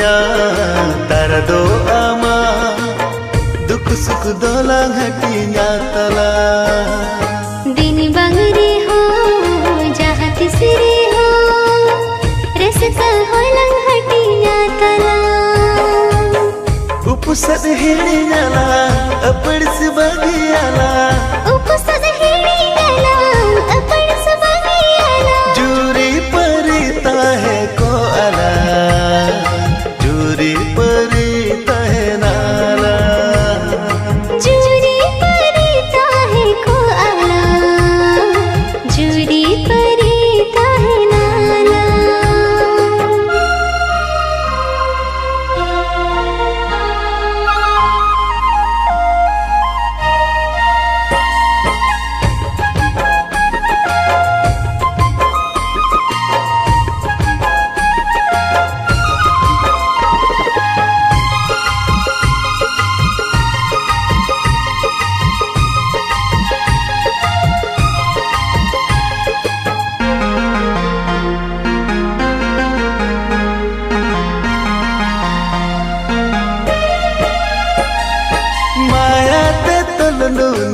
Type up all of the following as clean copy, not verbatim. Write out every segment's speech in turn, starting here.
hatinya tara doa duk suk dolang hatinya tala दिन बंगरी हो जहाँ तिसरी हो रसका होlang hatinya tala upusat hirinya la apad sebagiala उपसद हिड़ियाला अपन सबागियाला जूरी परिता है को अला जूरी परिता है नाला जूरी परिता है को आला जूरी परिता है नाला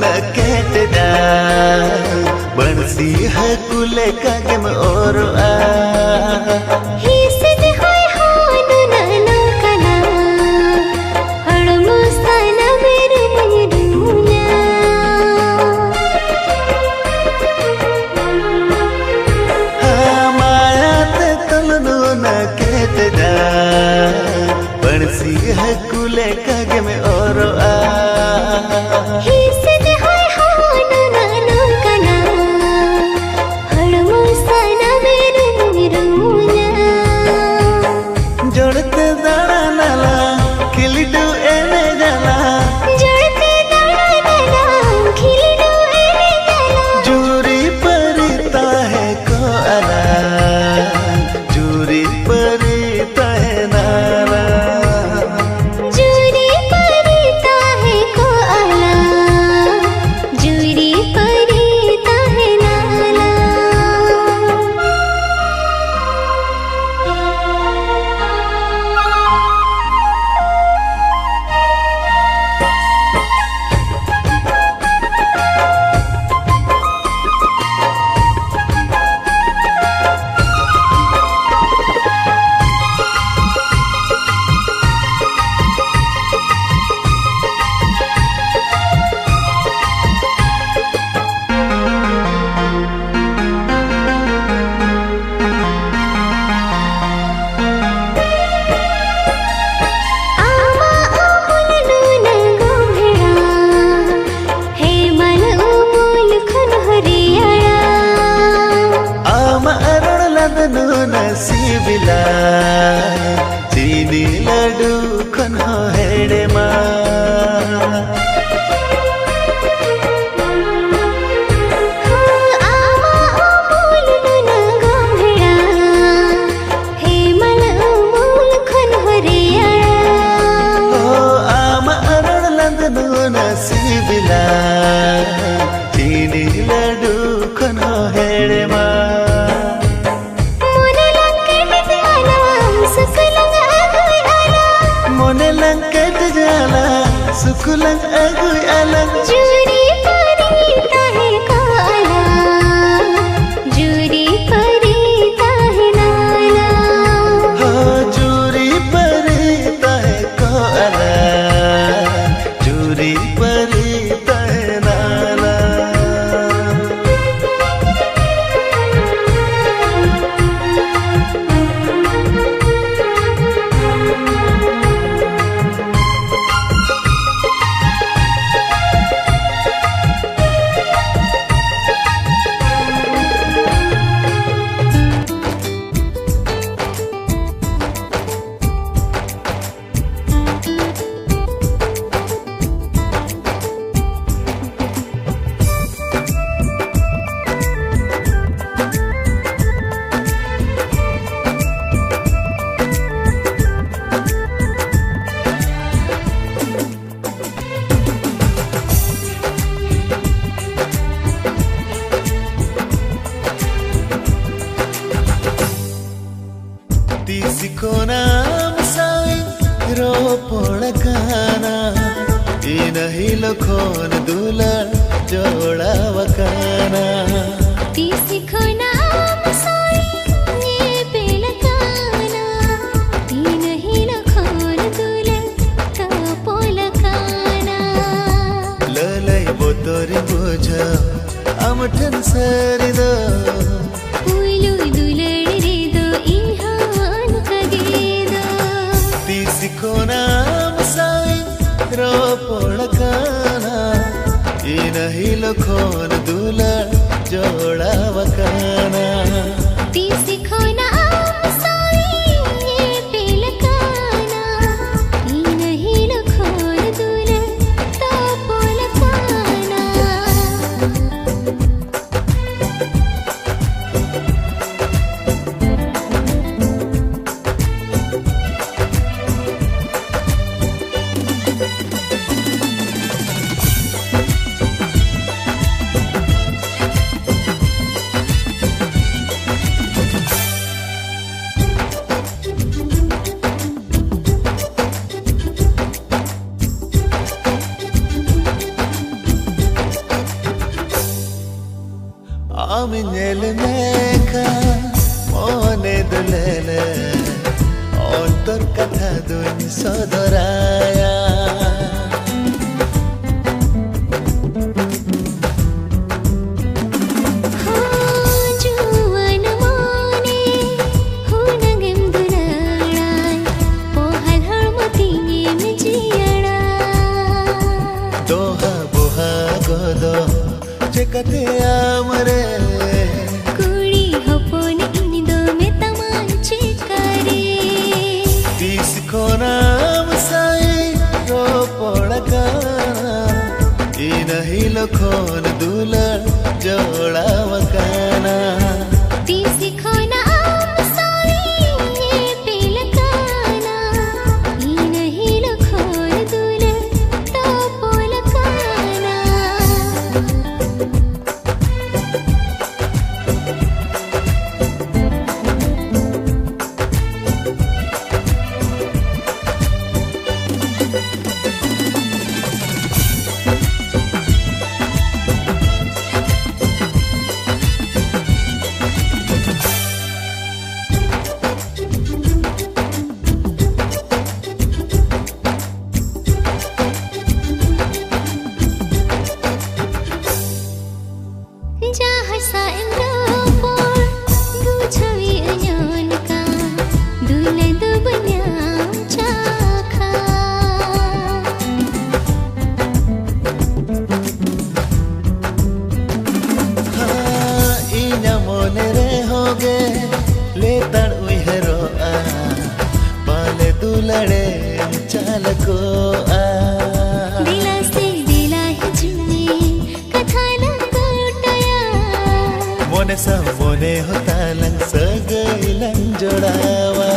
na ketda bansi hai kule kagem oro a हिसद होय होनु नाना कना हड़मो साना मेरु मयरुना ha maya te tolnu na ketda bansi hai kule kagem oro a हिसद होय होनु नाना कना हड़मो साना मेरु मयरुना wakana सीखो नाम साई ये पेलकाना ती नहीं लखोन दुले तो पोलकाना lalai botori boja amthan sarido उलू दुलड़े दो इहान कगेदो ti sikhona masai ro polakana inahi lokhon dula joda wakana ती सीखो नाम साई ये पेलकाना ती नहीं लखोन दुले तो पोलकाना Ami nyel meka mone dulele ontor katha dun sodoraya जुवन मोने हुनगम दुलाड़ाय पोहल हरमतिंगे में जियड़ा doha boha godo chekate amare कुड़ी होपोन इन दो में तमाचे करे tis kona masai ro polakana inahi lokhon dula joda wakana ती सीखो नाम साई ये पेलकाना ई नहीं लखोन दुले तो पोलकाना जहाँ साइंदो पोर बुझवी अनोन का Dhule दुबन्या चाखा inya monere hoge le tar uihero a pale dulade chalko a दिला से दिला है जुने कथा लंगोटया mone sa mone hota lang sagailan jodawa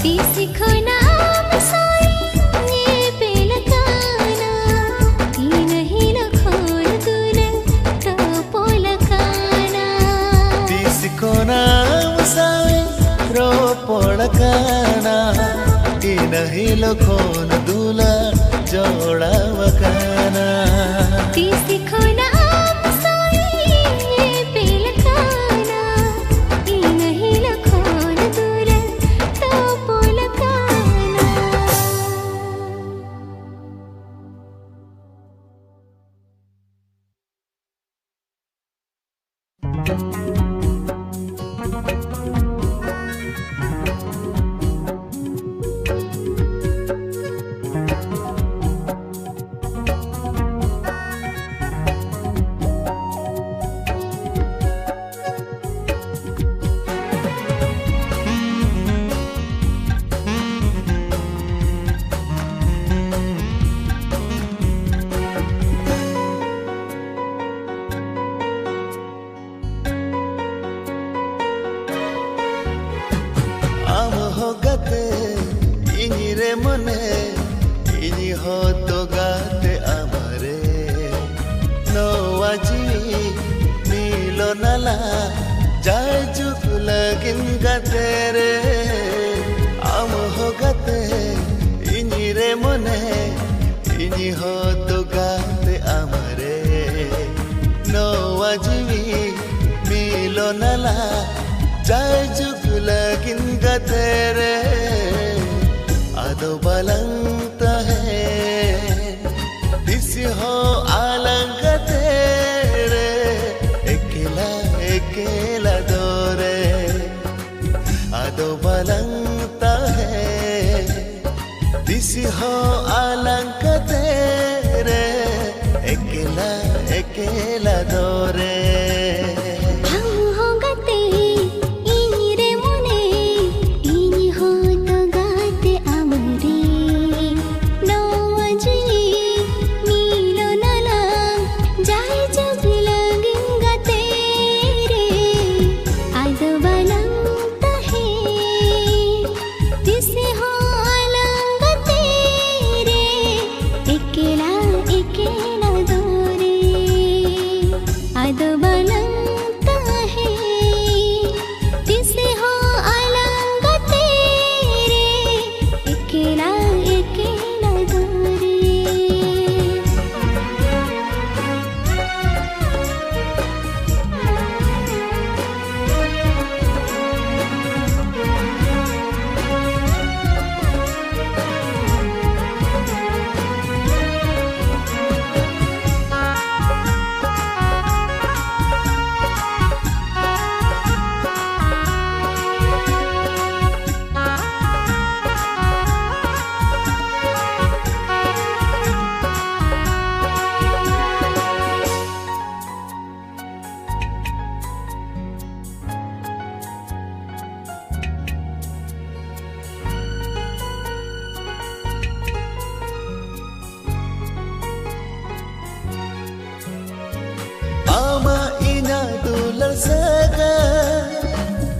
ती सीखो नाम साई ये पेलकाना ती नहीं लखोन दुले तो पोलकाना tis kona masai ro polakana inahi lokhon dula joda wakana ती सीखो नाम साई ये पेलकाना ती नहीं लखोन दुले तो पोलकाना ನೋವಜಿವಿ ಮೀಲೋನಲ ಜೈ ಜುಗುಲಗಿಂಗ ತೇರೆ ಅದು ಬಲಂತ ಹೇ ದಿಸಿ ಹೋ ಆಲಂಗ ತೇರೆ ಎಕ್ಕೆಲ ಎಕ್ಕೆಲ ದೋರೆ ಅದು ಬಲಂತ ಹೇ ದಿಸಿ ಹೋ ಆಲಂಗ ತೇರೆ ಎಕ್ಕೆಲ ಎಕ್ಕೆಲ ದೋರೆ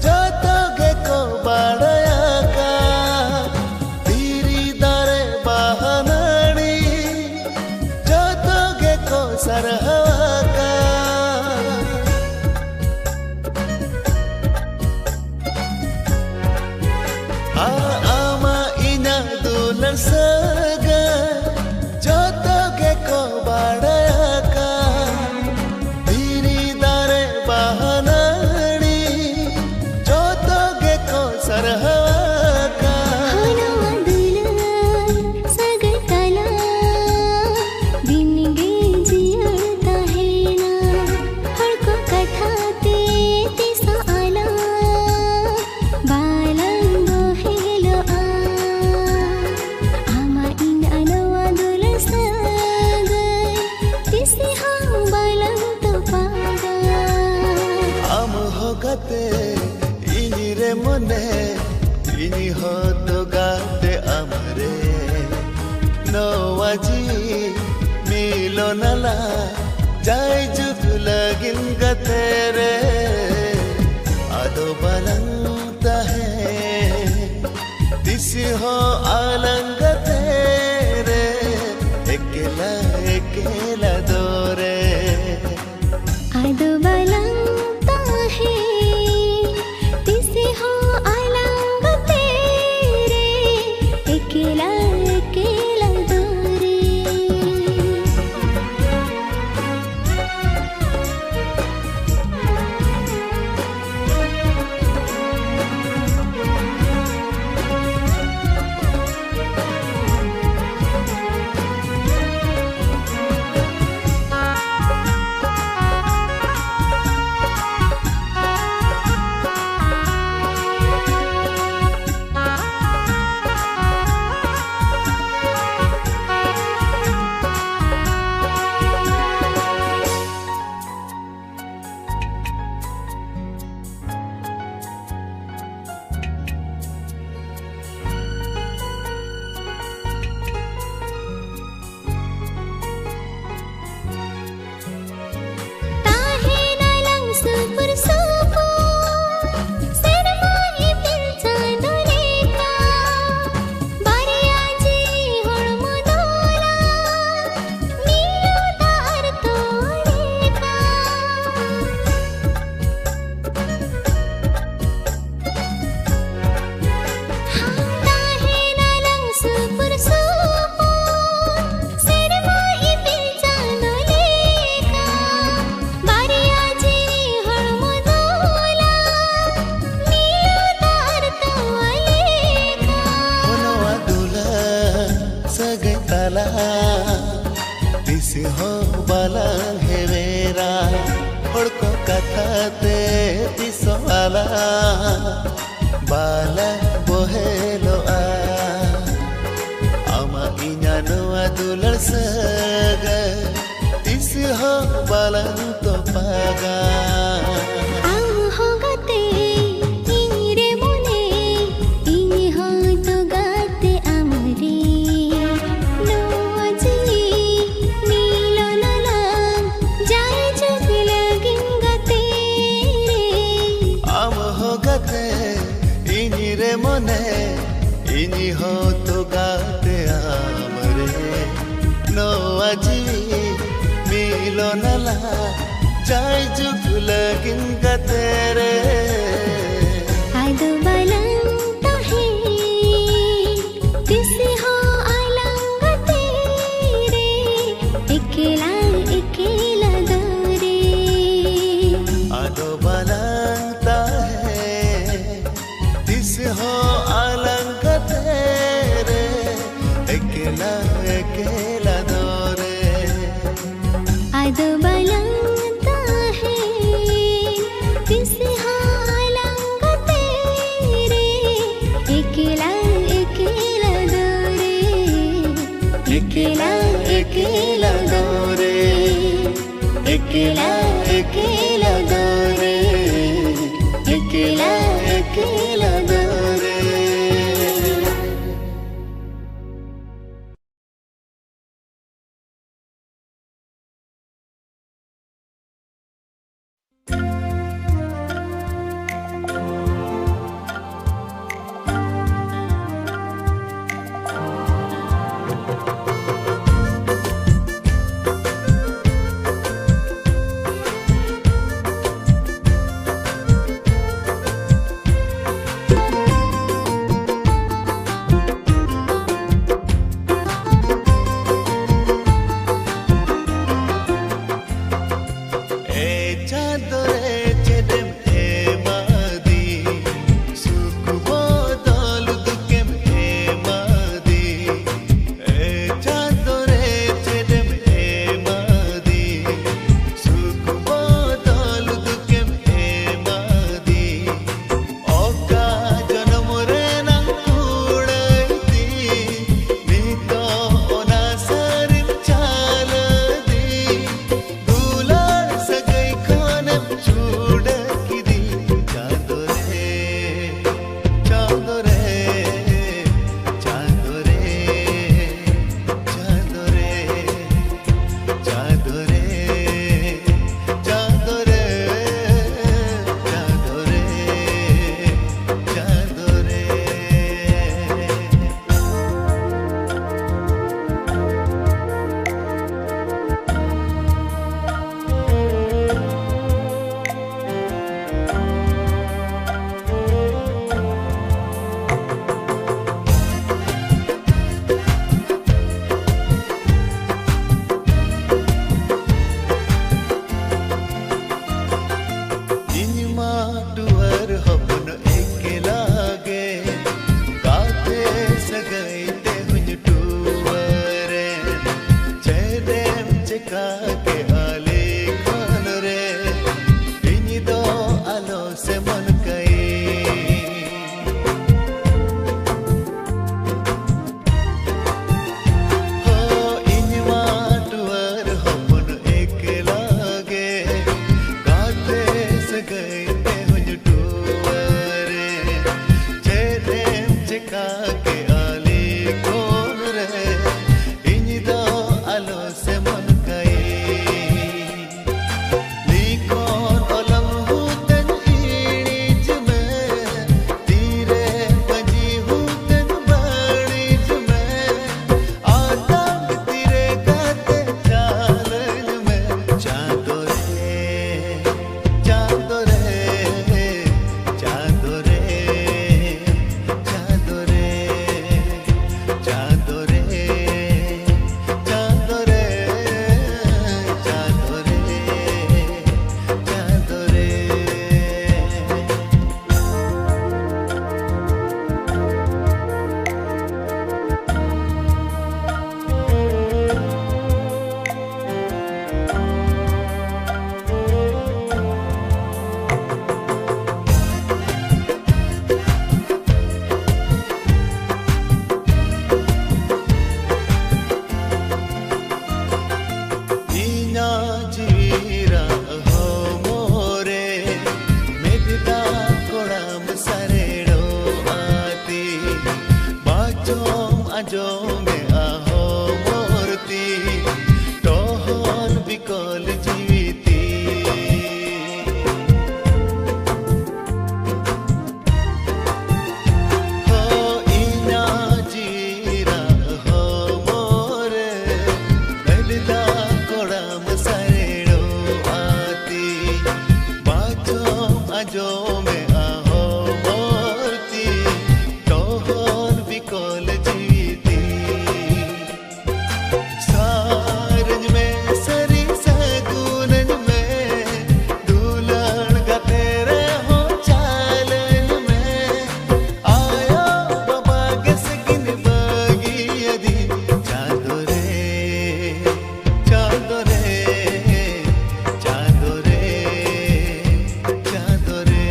ಜೊತೆಗೆ ಕೋಬಾಡಯಾಕ ತೀರಿದರೆ ಬಹನಡಿ ಜೊತೆಗೆ ಕೋಸರಹಕ ಆಮ ಇನದು ಲಸಗ ಜೊತೆಗೆ ಕೋಬಾಡಯಾಕ ইনিরে মনে ইনি হতো গাতে আমরে নোয়াজি মিলনালা যাই জুগুলগিন গতে রে আদো বলন্ত হে দিಸಿ হো আলঙ্গ তেরে একেলা একেলা দোরে আদো বলন্ত hor ko katha te tiswala bala bohelo a ama inya noa dular saga tis ho balan to paga इनी हो तो गाते आमरे नो अजी मिलो नला जाय जुग लगिन गतेरे आदो बलंता है किसी हो अलंग तेरे अकेला अकेला दोरे आदो बलंता है किसी हो अकेला दोरे आदो बलंता है किसी हालंग तेरे अकेला अकेला दोरे अकेला अकेला दोरे अकेला अकेला दोरे अकेला अकेला दोरे जो में आहो मोरती टोहन बिकोल जीती सारंज में सरी सगुनन में दुल्हन का तेरे हो चालन में आयो बाबा के सगिन बगी यदि चांदो रे चांदो रे चांदो रे चांदो रे